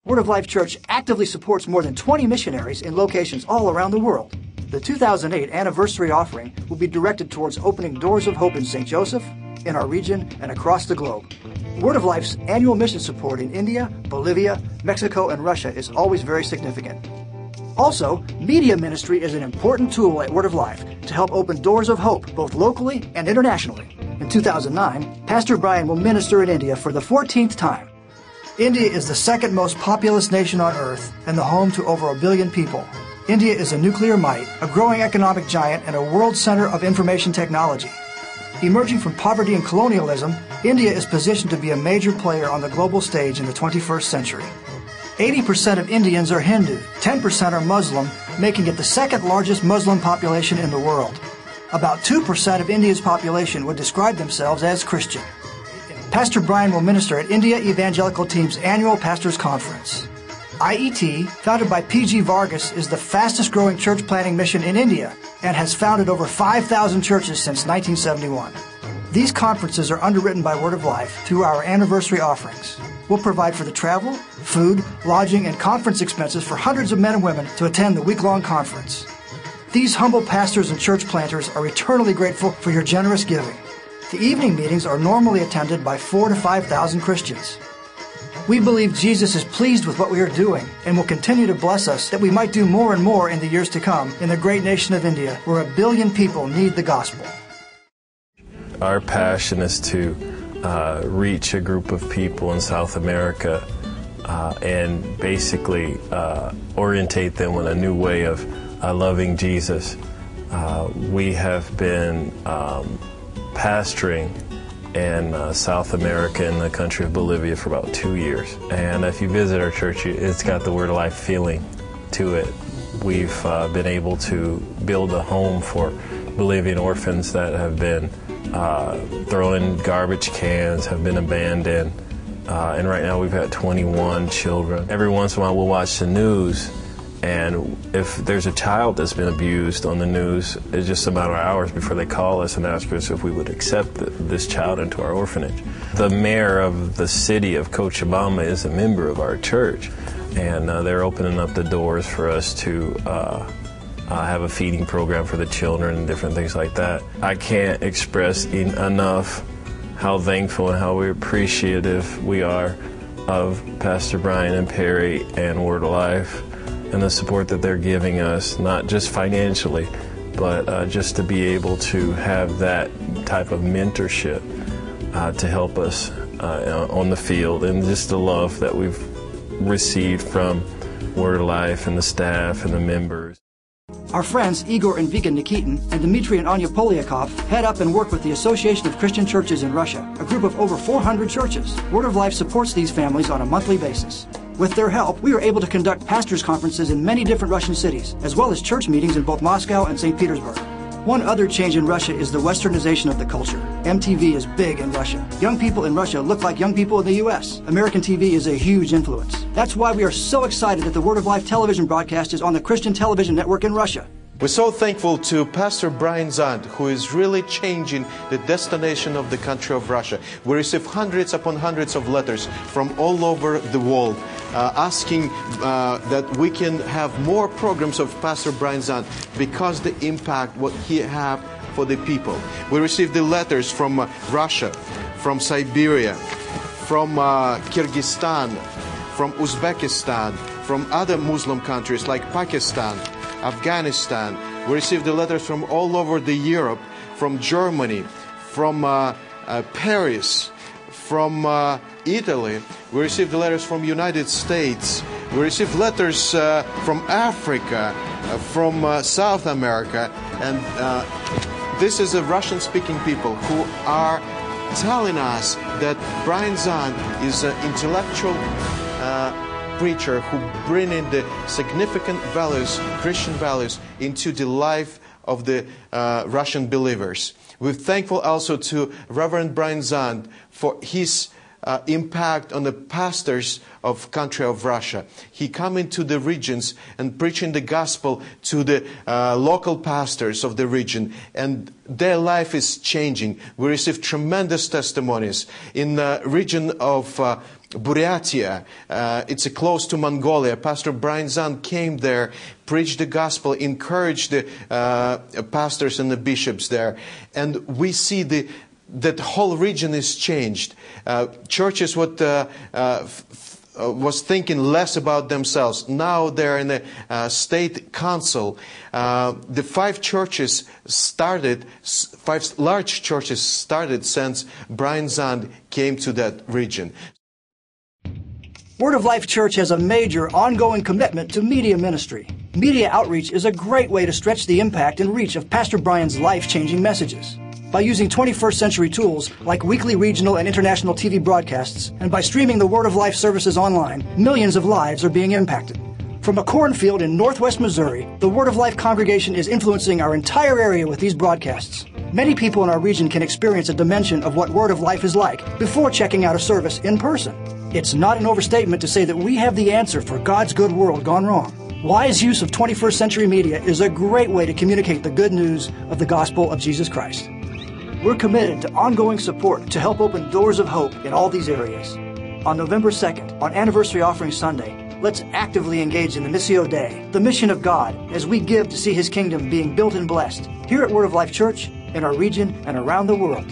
Word of Life Church actively supports more than 20 missionaries in locations all around the world. The 2008 anniversary offering will be directed towards opening doors of hope in St. Joseph, in our region, and across the globe. Word of Life's annual mission support in India, Bolivia, Mexico, and Russia is always very significant. Also, media ministry is an important tool at Word of Life to help open doors of hope both locally and internationally. In 2009, Pastor Brian will minister in India for the 14th time. India is the second most populous nation on earth and the home to over 1 billion people. India is a nuclear might, a growing economic giant, and a world center of information technology. Emerging from poverty and colonialism, India is positioned to be a major player on the global stage in the 21st century. 80% of Indians are Hindu, 10% are Muslim, making it the second largest Muslim population in the world. About 2% of India's population would describe themselves as Christian. Pastor Brian will minister at India Evangelical Team's annual Pastors Conference. IET, founded by P.G. Vargas, is the fastest growing church planting mission in India and has founded over 5,000 churches since 1971. These conferences are underwritten by Word of Life through our anniversary offerings. We'll provide for the travel, food, lodging, and conference expenses for hundreds of men and women to attend the week-long conference. These humble pastors and church planters are eternally grateful for your generous giving. The evening meetings are normally attended by 4,000 to 5,000 Christians. We believe Jesus is pleased with what we are doing and will continue to bless us that we might do more and more in the years to come in the great nation of India, where 1 billion people need the gospel. Our passion is to reach a group of people in South America and basically orientate them in a new way of loving Jesus. We have been pastoring in South America in the country of Bolivia for about 2 years. And if you visit our church, it's got the Word of Life feeling to it. We've been able to build a home for Bolivian orphans that have been thrown in garbage cans, have been abandoned, and right now we've got 21 children. Every once in a while we'll watch the news, and if there's a child that's been abused on the news, it's just a matter of hours before they call us and ask us if we would accept this child into our orphanage. The mayor of the city of Cochabamba is a member of our church, and they're opening up the doors for us to have a feeding program for the children and different things like that. I can't express enough how thankful and how appreciative we are of Pastor Brian and Perry and Word of Life and the support that they're giving us, not just financially, but just to be able to have that type of mentorship to help us on the field, and just the love that we've received from Word of Life and the staff and the members. Our friends Igor and Vika Nikitin and Dmitry and Anya Polyakov head up and work with the Association of Christian Churches in Russia, a group of over 400 churches. Word of Life supports these families on a monthly basis. With their help, we are able to conduct pastors' conferences in many different Russian cities, as well as church meetings in both Moscow and St. Petersburg. One other change in Russia is the westernization of the culture. MTV is big in Russia. Young people in Russia look like young people in the U.S. American TV is a huge influence. That's why we are so excited that the Word of Life television broadcast is on the Christian television network in Russia. We're so thankful to Pastor Brian Zand, who is really changing the destination of the country of Russia. We receive hundreds upon hundreds of letters from all over the world asking that we can have more programs of Pastor Brian Zand because the impact what he have for the people. We received the letters from Russia, from Siberia, from Kyrgyzstan, from Uzbekistan, from other Muslim countries like Pakistan, Afghanistan. We received the letters from all over the Europe, from Germany, from Paris, from Italy. We received the letters from United States. We received letters from Africa, from South America, and this is a Russian-speaking people who are telling us that Brian Zahn is an intellectual preacher who bring in the significant values, Christian values, into the life of the Russian believers. We're thankful also to Reverend Brian Zahn for his impact on the pastors of country of Russia. He come into the regions and preaching the gospel to the local pastors of the region, and their life is changing. We receive tremendous testimonies in the region of Buryatia. It's close to Mongolia. Pastor Brian Zahnd came there, preached the gospel, encouraged the pastors and the bishops there, and we see that whole region is changed. Churches was thinking less about themselves. Now they're in a state council. The five large churches started since Brian Zahnd came to that region. Word of Life Church has a major ongoing commitment to media ministry. Media outreach is a great way to stretch the impact and reach of Pastor Brian's life-changing messages. By using 21st century tools like weekly regional and international TV broadcasts, and by streaming the Word of Life services online, millions of lives are being impacted. From a cornfield in northwest Missouri, the Word of Life congregation is influencing our entire area with these broadcasts. Many people in our region can experience a dimension of what Word of Life is like before checking out a service in person. It's not an overstatement to say that we have the answer for God's good world gone wrong. Wise use of 21st century media is a great way to communicate the good news of the gospel of Jesus Christ. We're committed to ongoing support to help open doors of hope in all these areas. On November 2nd, on Anniversary Offering Sunday, let's actively engage in the Missio Dei, the mission of God, as we give to see His kingdom being built and blessed here at Word of Life Church, in our region, and around the world.